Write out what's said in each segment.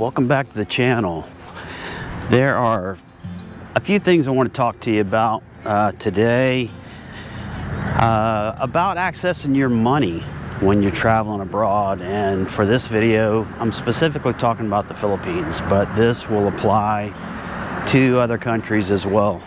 welcome back to the channel. There are a few things I want to talk to you about today about accessing your money when you're traveling abroad. And for this video, I'm specifically talking about the Philippines, but this will apply to other countries as well.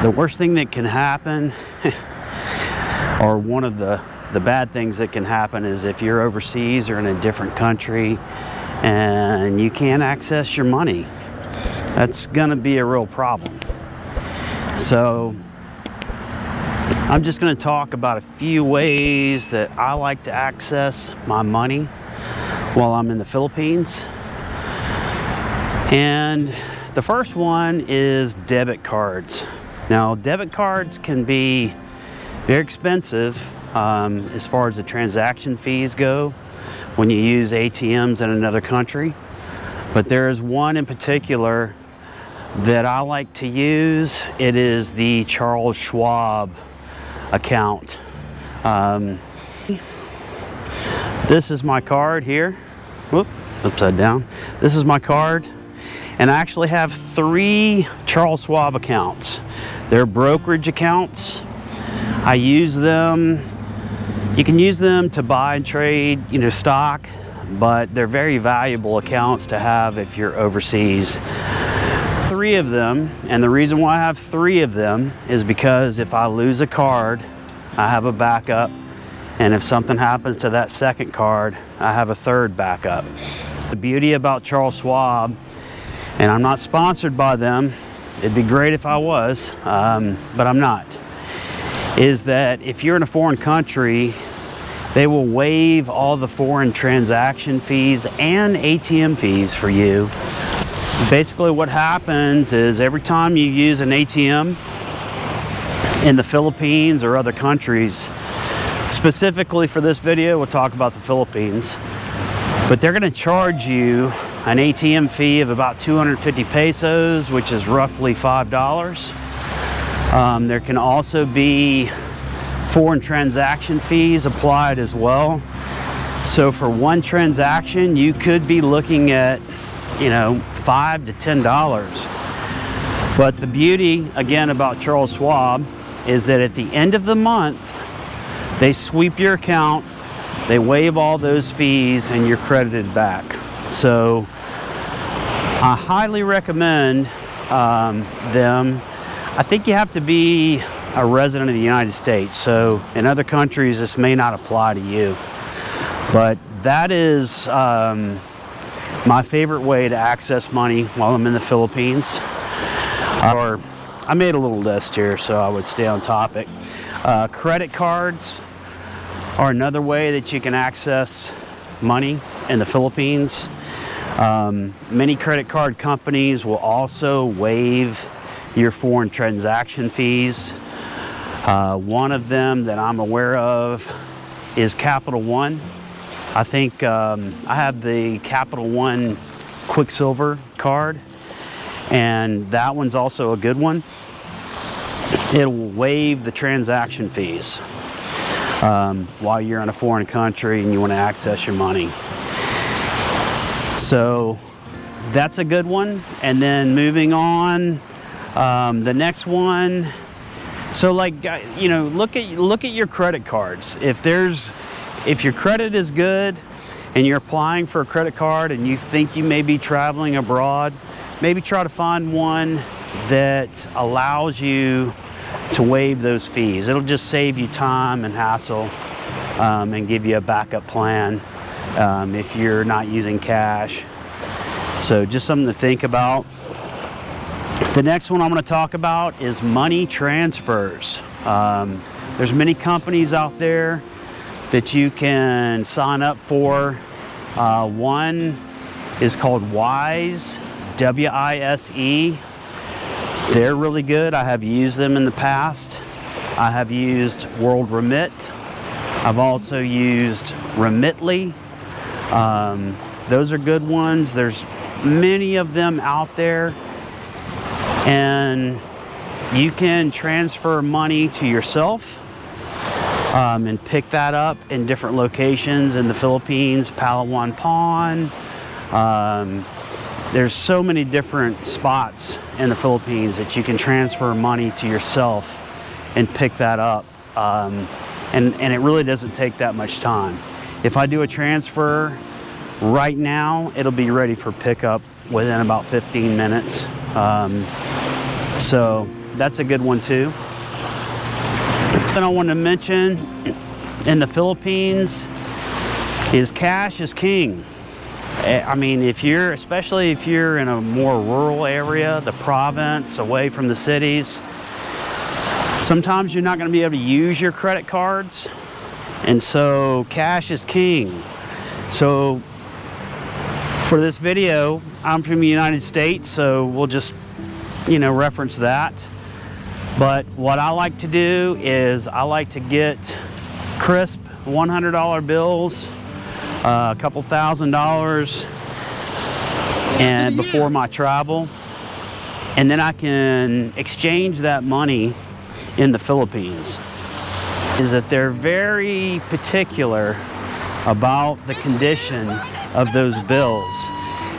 The worst thing that can happen, or one of the bad things that can happen, is if you're overseas or in a different country and you can't access your money. That's gonna be a real problem. So I'm just gonna talk about a few ways that I like to access my money while I'm in the Philippines. And the first one is debit cards. Now, debit cards can be very expensive as far as the transaction fees go when you use ATMs in another country. But there is one in particular that I like to use. It is the Charles Schwab account. This is my card here. Whoop, upside down. This is my card. And I actually have 3 Charles Schwab accounts. They're brokerage accounts. I use them. You can use them to buy and trade, stock, but they're very valuable accounts to have if you're overseas. 3 of them, and the reason why I have 3 of them is because if I lose a card, I have a backup, and if something happens to that second card, I have a third backup. The beauty about Charles Schwab, and I'm not sponsored by them, it'd be great if I was, but I'm not, is that if you're in a foreign country, they will waive all the foreign transaction fees and ATM fees for you. Basically what happens is every time you use an ATM in the Philippines or other countries, specifically for this video, we'll talk about the Philippines, but they're gonna charge you an ATM fee of about 250 pesos, which is roughly $5. There can also be foreign transaction fees applied as well. So for one transaction, you could be looking at, $5 to $10. But the beauty, again, about Charles Schwab is that at the end of the month, they sweep your account, they waive all those fees, and you're credited back. So I highly recommend them. I think you have to be a resident of the United States. So in other countries, this may not apply to you. But that is my favorite way to access money while I'm in the Philippines. Or I made a little list here so I would stay on topic. Credit cards are another way that you can access money in the Philippines. Many credit card companies will also waive your foreign transaction fees. One of them that I'm aware of is Capital One. I think I have the Capital One Quicksilver card, and that one's also a good one. It will waive the transaction fees while you're in a foreign country and you want to access your money. So that's a good one. And then moving on, the next one, so look at your credit cards. If your credit is good and you're applying for a credit card and you think you may be traveling abroad, maybe try to find one that allows you to waive those fees. It'll just save you time and hassle and give you a backup plan if you're not using cash. So just something to think about. The next one I'm going to talk about is money transfers. There's many companies out there that you can sign up for. One is called Wise, W-I-S-E. They're really good. I have used them in the past. I have used World Remit. I've also used Remitly. Those are good ones. There's many of them out there, and you can transfer money to yourself and pick that up in different locations in the Philippines, Palawan Pond, There's so many different spots in the Philippines that you can transfer money to yourself and pick that up. And it really doesn't take that much time. If I do a transfer right now, it'll be ready for pickup within about 15 minutes. So that's a good one too. Then I want to mention in the Philippines is cash is king. I mean, especially if you're in a more rural area, the province, away from the cities, sometimes you're not going to be able to use your credit cards. And so cash is king. So for this video, I'm from the United States, so we'll just, reference that. But what I like to do is I like to get crisp $100 bills, a couple $1,000s, and before my travel, and then I can exchange that money in the Philippines. Is that they're very particular about the condition of those bills.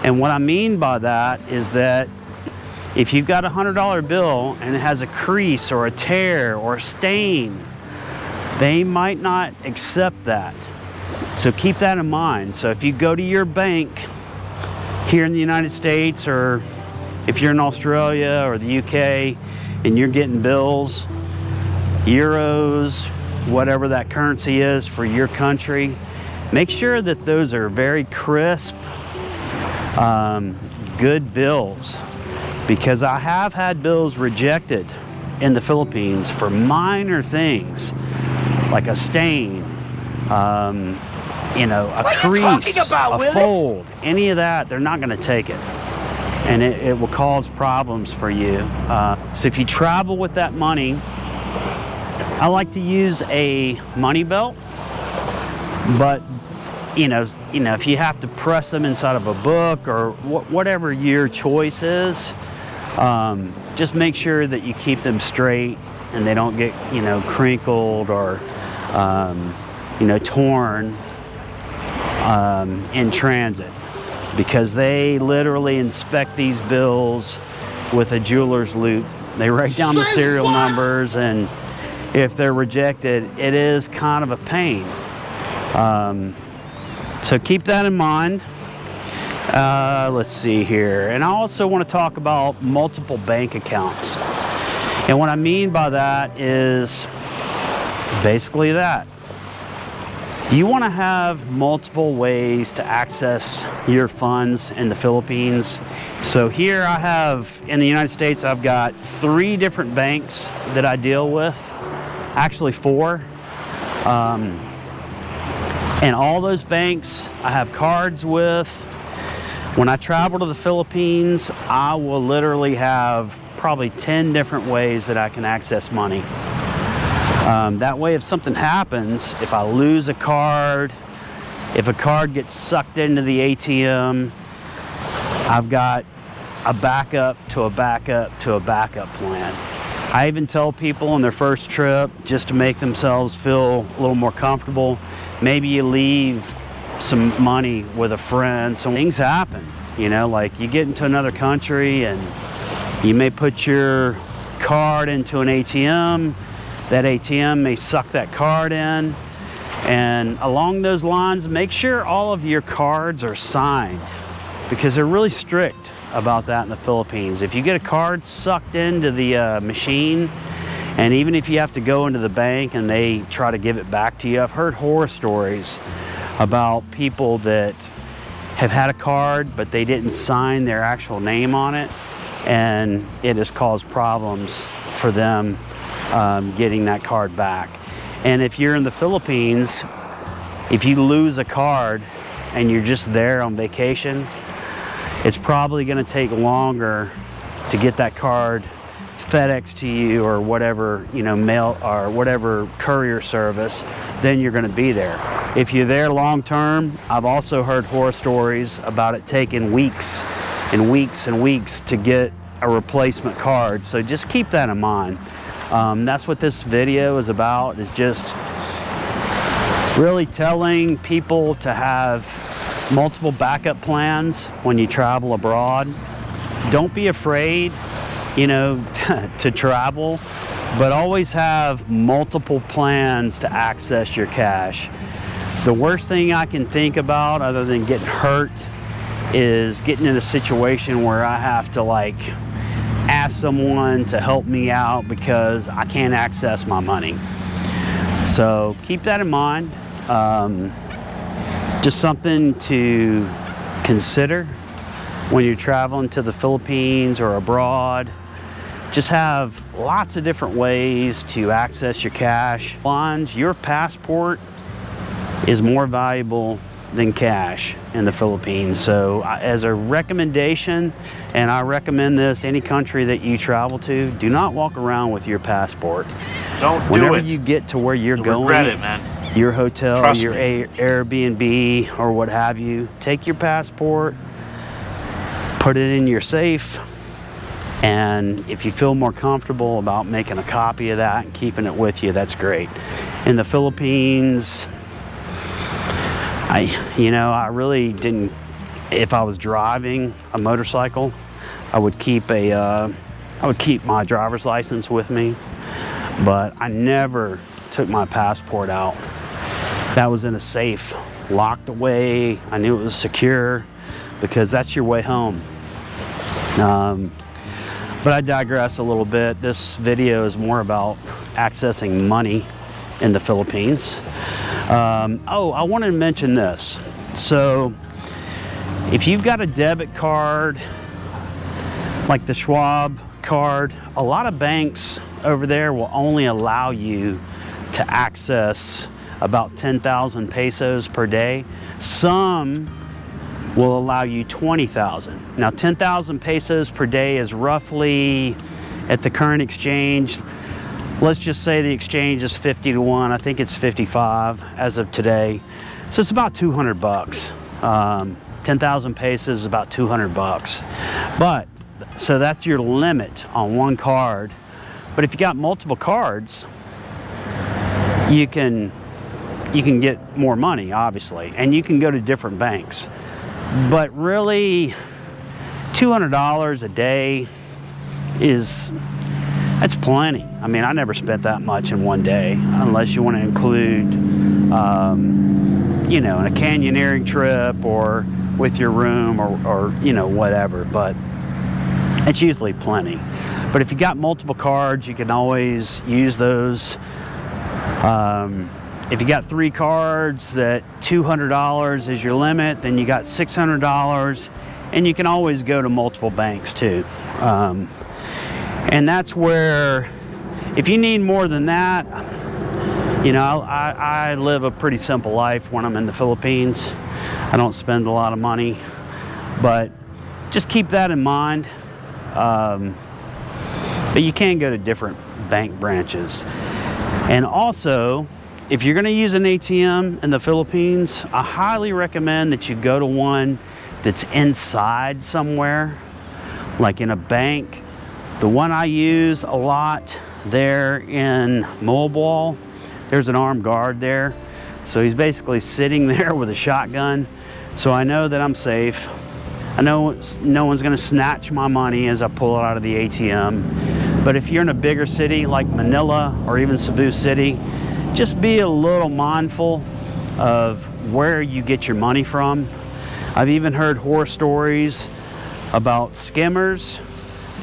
And what I mean by that is that if you've got a $100 bill and it has a crease or a tear or a stain, they might not accept that. So keep that in mind. So if you go to your bank here in the United States, or if you're in Australia or the UK and you're getting bills, euros, whatever that currency is for your country, make sure that those are very crisp, good bills. Because I have had bills rejected in the Philippines for minor things, like a stain, a crease, a fold, any of that. They're not going to take it, and it will cause problems for you. So if you travel with that money, I like to use a money belt, but if you have to press them inside of a book or whatever your choice is, just make sure that you keep them straight and they don't get, crinkled or, torn in transit, because they literally inspect these bills with a jeweler's loupe. They write down the serial numbers, and if they're rejected, it is kind of a pain. So keep that in mind. Let's see here. And I also want to talk about multiple bank accounts. And what I mean by that is basically that. You want to have multiple ways to access your funds in the Philippines. So here I have, in the United States, I've got 3 different banks that I deal with. Actually 4. And all those banks I have cards with. When I travel to the Philippines, I will literally have probably 10 different ways that I can access money. That way, if something happens, if I lose a card, if a card gets sucked into the ATM, I've got a backup to a backup to a backup plan. I even tell people on their first trip, just to make themselves feel a little more comfortable, maybe you leave some money with a friend. So things happen, like you get into another country and you may put your card into an ATM. That ATM may suck that card in. And along those lines, make sure all of your cards are signed, because they're really strict about that in the Philippines. If you get a card sucked into the machine, and even if you have to go into the bank and they try to give it back to you, I've heard horror stories about people that have had a card but they didn't sign their actual name on it, and it has caused problems for them getting that card back. And if you're in the Philippines, if you lose a card and you're just there on vacation, it's probably going to take longer to get that card FedEx to you or whatever, mail or whatever courier service, then you're going to be there. If you're there long term, I've also heard horror stories about it taking weeks and weeks and weeks to get a replacement card. So just keep that in mind. That's what this video is about, is just really telling people to have multiple backup plans when you travel abroad. Don't be afraid, you know, to travel, but always have multiple plans to access your cash. The worst thing I can think about, other than getting hurt, is getting in a situation where I have to like ask someone to help me out because I can't access my money. So keep that in mind. Just something to consider when you're traveling to the Philippines or abroad. Just have lots of different ways to access your cash. Your passport is more valuable than cash in the Philippines. So as a recommendation, and I recommend this any country that you travel to, do not walk around with your passport. Don't do it. Whenever you get to where you're going, regret it, man. Your hotel, Trust your me. Airbnb or what have you, take your passport, put it in your safe, and if you feel more comfortable about making a copy of that and keeping it with you, that's great. In the Philippines, I really didn't. If I was driving a motorcycle, I would keep my driver's license with me, but I never took my passport out. That was in a safe, locked away. I knew it was secure because that's your way home. But I digress a little bit. This video is more about accessing money in the Philippines. I wanted to mention this. So if you've got a debit card, like the Schwab card, a lot of banks over there will only allow you to access about 10,000 pesos per day. Some will allow you 20,000. Now 10,000 pesos per day is roughly, at the current exchange, let's just say the exchange is 50 to 1. I think it's 55 as of today. So it's about 200 bucks. 10,000 pesos is about 200 bucks. But, so that's your limit on one card. But if you got multiple cards, you can get more money, obviously, and you can go to different banks. But really, $200 a day that's plenty. I mean, I never spent that much in one day, unless you want to include, a canyoneering trip or with your room or whatever, but it's usually plenty. But if you got multiple cards, you can always use those. If you got 3 cards, that $200 is your limit, then you got $600, and you can always go to multiple banks too. And that's where, if you need more than that, I live a pretty simple life when I'm in the Philippines. I don't spend a lot of money, but just keep that in mind. But you can go to different bank branches. And also, if you're going to use an ATM in the Philippines, I highly recommend that you go to one that's inside somewhere, like in a bank. The one I use a lot there in Mobile, there's an armed guard there. So he's basically sitting there with a shotgun. So I know that I'm safe. I know no one's going to snatch my money as I pull it out of the ATM. But if you're in a bigger city like Manila or even Cebu City, just be a little mindful of where you get your money from. I've even heard horror stories about skimmers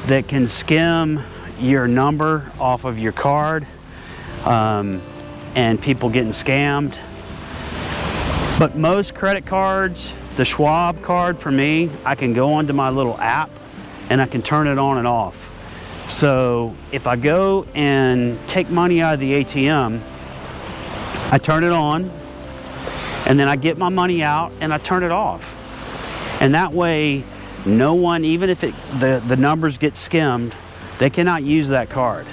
that can skim your number off of your card, and people getting scammed. But most credit cards, the Schwab card for me, I can go onto my little app and I can turn it on and off. So if I go and take money out of the ATM, I turn it on, and then I get my money out and I turn it off. And that way, no one, even if the numbers get skimmed, they cannot use that card.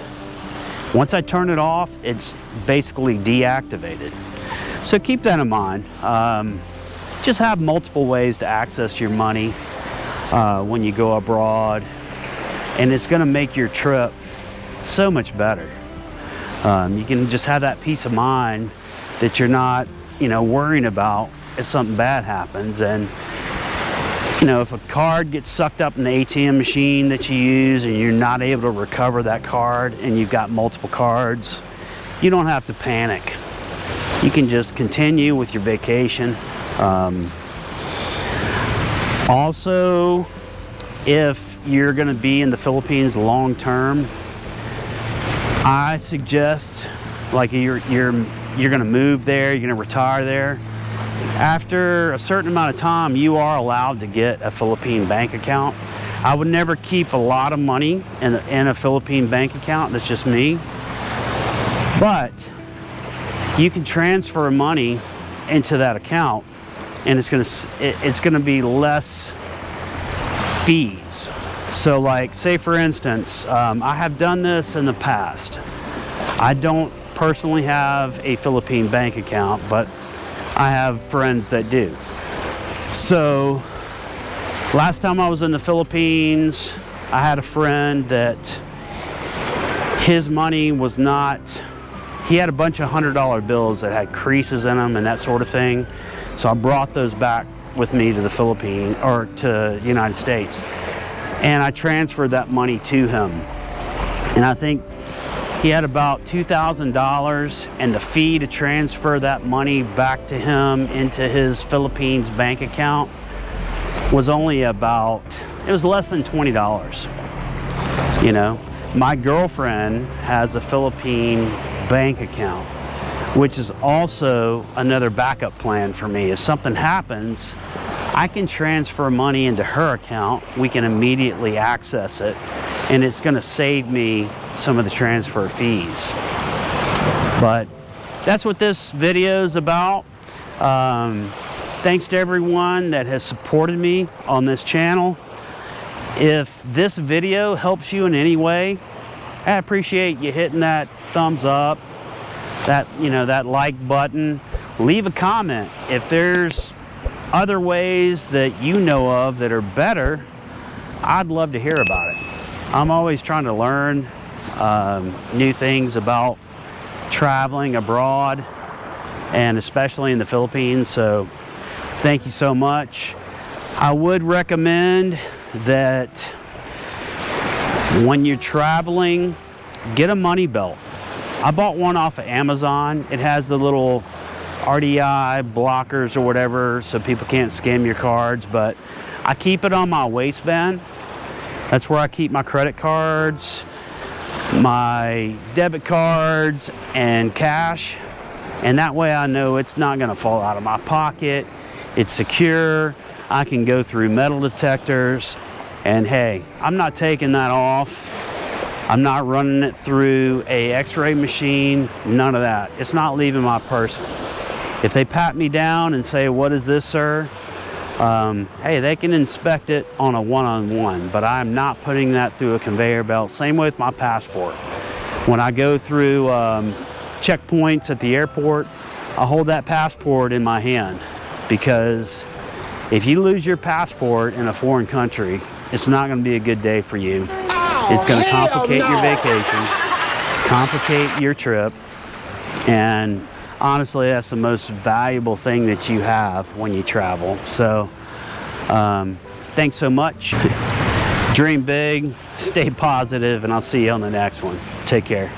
Once I turn it off, it's basically deactivated. So keep that in mind. Just have multiple ways to access your money when you go abroad, and it's going to make your trip so much better. You can just have that peace of mind that you're not, worrying about if something bad happens. And you know, if a card gets sucked up in the ATM machine that you use and you're not able to recover that card and you've got multiple cards, you don't have to panic. You can just continue with your vacation. Also, if you're going to be in the Philippines long term, I suggest, like, you're going to move there, you're going to retire there. After a certain amount of time, you are allowed to get a Philippine bank account. I would never keep a lot of money in a Philippine bank account. That's just me. But you can transfer money into that account, and it's going to be less fees. So, like, say for instance, I have done this in the past. I don't personally have a Philippine bank account, but I have friends that do. So last time I was in the Philippines, I had a friend that his money was not, he had a bunch of $100 bills that had creases in them and that sort of thing. So I brought those back with me to the Philippines, or to the United States, and I transferred that money to him. And I think he had about $2,000, and the fee to transfer that money back to him into his Philippines bank account was only about, it was less than $20. You know, my girlfriend has a Philippine bank account, which is also another backup plan for me. If something happens, I can transfer money into her account. We can immediately access it, and it's going to save me some of the transfer fees. But that's what this video is about. Thanks to everyone that has supported me on this channel. If this video helps you in any way, I appreciate you hitting that thumbs up, that like button. Leave a comment if there's other ways that you know of that are better. I'd love to hear about it. I'm always trying to learn new things about traveling abroad, and especially in the Philippines. So thank you so much. I would recommend that when you're traveling, get a money belt. I bought one off of Amazon. It has the little RDI blockers or whatever, so people can't scam your cards, but I keep it on my waistband. That's where I keep my credit cards, my debit cards, and cash. And that way I know it's not going to fall out of my pocket. It's secure. I can go through metal detectors. And hey, I'm not taking that off. I'm not running it through a x-ray machine. None of that. It's not leaving my person. If they pat me down and say, "What is this, sir?" Hey, they can inspect it on a one-on-one, but I'm not putting that through a conveyor belt. Same way with my passport. When I go through checkpoints at the airport, I hold that passport in my hand, because if you lose your passport in a foreign country, it's not going to be a good day for you. It's going to complicate your vacation, complicate your trip, and honestly, that's the most valuable thing that you have when you travel. So, thanks so much. Dream big, stay positive, and I'll see you on the next one. Take care.